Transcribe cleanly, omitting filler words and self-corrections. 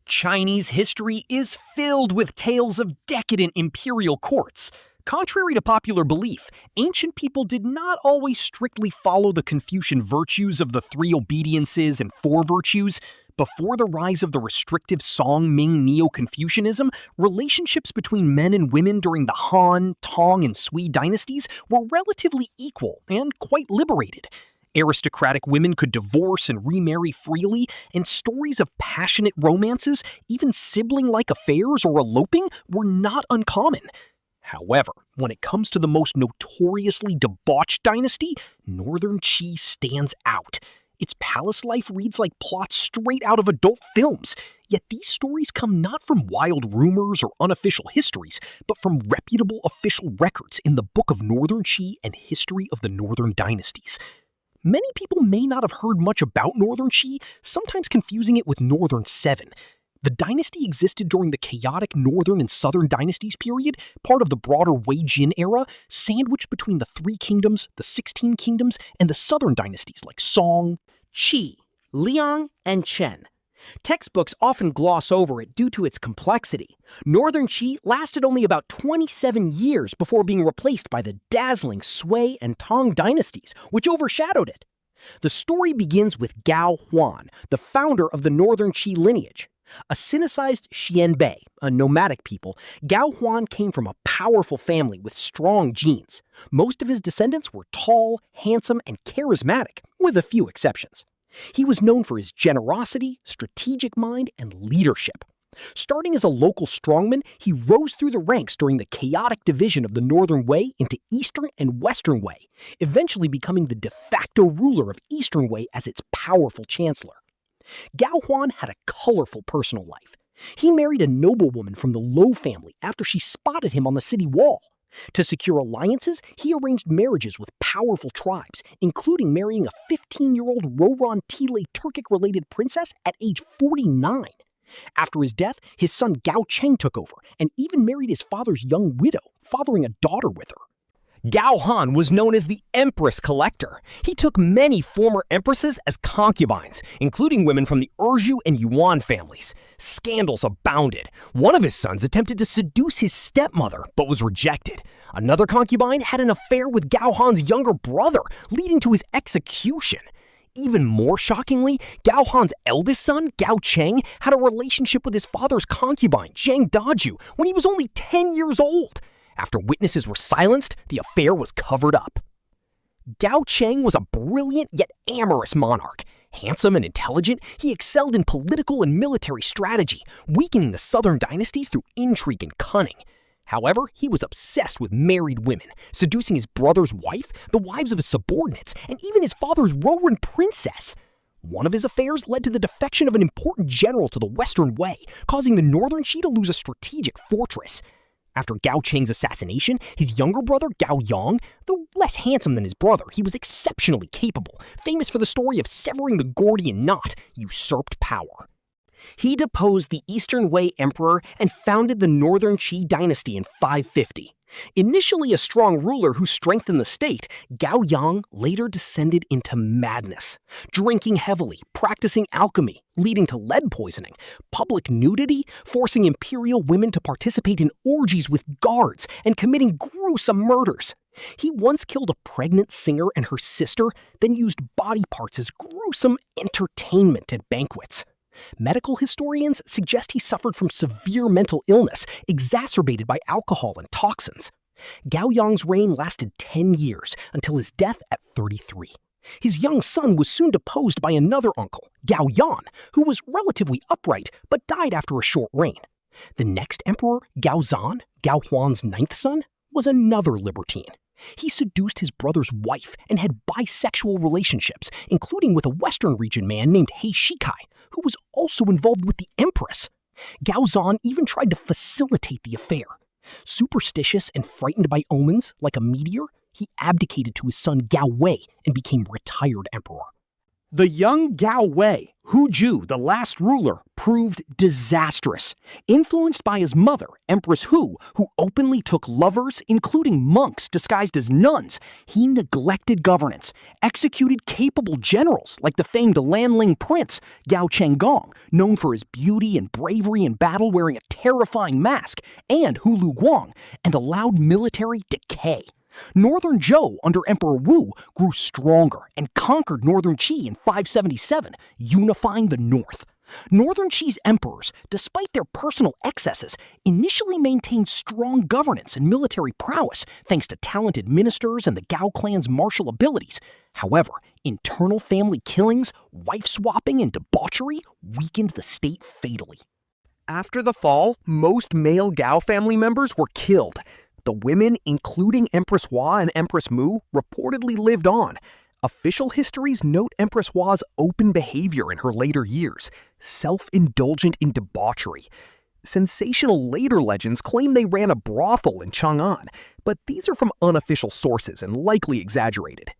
Chinese history is filled with tales of decadent imperial courts. Contrary to popular belief, ancient people did not always strictly follow the Confucian virtues of the 3 obediences and 4 virtues. Before the rise of the restrictive Song-Ming Neo-Confucianism, relationships between men and women during the Han, Tang, and Sui dynasties were relatively equal and quite liberated. Aristocratic women could divorce and remarry freely, and stories of passionate romances, even sibling-like affairs or eloping, were not uncommon. However, when it comes to the most notoriously debauched dynasty, Northern Qi stands out. Its palace life reads like plots straight out of adult films, yet these stories come not from wild rumors or unofficial histories, but from reputable official records in the Book of Northern Qi and History of the Northern Dynasties. Many people may not have heard much about Northern Qi, sometimes confusing it with Northern Seven. The dynasty existed during the chaotic Northern and Southern Dynasties period, part of the broader Wei Jin era, sandwiched between the 3 kingdoms, the 16 kingdoms, and the Southern dynasties like Song, Qi, Liang, and Chen. Textbooks often gloss over it due to its complexity. Northern Qi lasted only about 27 years before being replaced by the dazzling Sui and Tang dynasties, which overshadowed it. The story begins with Gao Huan, the founder of the Northern Qi lineage. A Sinicized Xianbei, a nomadic people, Gao Huan came from a powerful family with strong genes. Most of his descendants were tall, handsome, and charismatic, with a few exceptions. He was known for his generosity, strategic mind, and leadership. Starting as a local strongman, he rose through the ranks during the chaotic division of the Northern Wei into Eastern and Western Wei, eventually becoming the de facto ruler of Eastern Wei as its powerful chancellor. Gao Huan had a colorful personal life. He married a noblewoman from the Luo family after she spotted him on the city wall. To secure alliances, he arranged marriages with powerful tribes, including marrying a 15-year-old Roran Tile Turkic-related princess at age 49. After his death, his son Gao Cheng took over and even married his father's young widow, fathering a daughter with her. Gao Han was known as the Empress Collector. He took many former empresses as concubines, including women from the Urju and Yuan families. Scandals abounded. One of his sons attempted to seduce his stepmother, but was rejected. Another concubine had an affair with Gao Han's younger brother, leading to his execution. Even more shockingly, Gao Han's eldest son, Gao Cheng, had a relationship with his father's concubine, Zhang Daju, when he was only 10 years old. After witnesses were silenced, the affair was covered up. Gao Cheng was a brilliant yet amorous monarch. Handsome and intelligent, he excelled in political and military strategy, weakening the southern dynasties through intrigue and cunning. However, he was obsessed with married women, seducing his brother's wife, the wives of his subordinates, and even his father's Roran princess. One of his affairs led to the defection of an important general to the Western Wei, causing the Northern Qi to lose a strategic fortress. After Gao Cheng's assassination, his younger brother, Gao Yang, though less handsome than his brother, he was exceptionally capable, famous for the story of severing the Gordian knot, usurped power. He deposed the Eastern Wei emperor and founded the Northern Qi dynasty in 550. Initially a strong ruler who strengthened the state, Gao Yang later descended into madness, drinking heavily, practicing alchemy, leading to lead poisoning, public nudity, forcing imperial women to participate in orgies with guards, and committing gruesome murders. He once killed a pregnant singer and her sister, then used body parts as gruesome entertainment at banquets. Medical historians suggest he suffered from severe mental illness, exacerbated by alcohol and toxins. Gao Yang's reign lasted 10 years, until his death at 33. His young son was soon deposed by another uncle, Gao Yan, who was relatively upright, but died after a short reign. The next emperor, Gao Zan, Gao Huan's 9th son, was another libertine. He seduced his brother's wife and had bisexual relationships, including with a Western region man named He Shikai, who was also involved with the Empress. Gao Zan even tried to facilitate the affair. Superstitious and frightened by omens, like a meteor, he abdicated to his son Gao Wei and became retired emperor. The young Gao Hu, the last ruler, proved disastrous. Influenced by his mother, Empress Hu, who openly took lovers, including monks disguised as nuns, he neglected governance, executed capable generals like the famed Lanling Prince, Gao Yang, known for his beauty and bravery in battle wearing a terrifying mask, and Hu Guang, and allowed military decay. Northern Zhou under Emperor Wu grew stronger and conquered Northern Qi in 577, unifying the north. Northern Qi's emperors, despite their personal excesses, initially maintained strong governance and military prowess thanks to talented ministers and the Gao clan's martial abilities. However, internal family killings, wife-swapping, and debauchery weakened the state fatally. After the fall, most male Gao family members were killed. The women, including Empress Hu and Empress Mu, reportedly lived on. Official histories note Empress Hu's open behavior in her later years, self-indulgent in debauchery. Sensational later legends claim they ran a brothel in Chang'an, but these are from unofficial sources and likely exaggerated.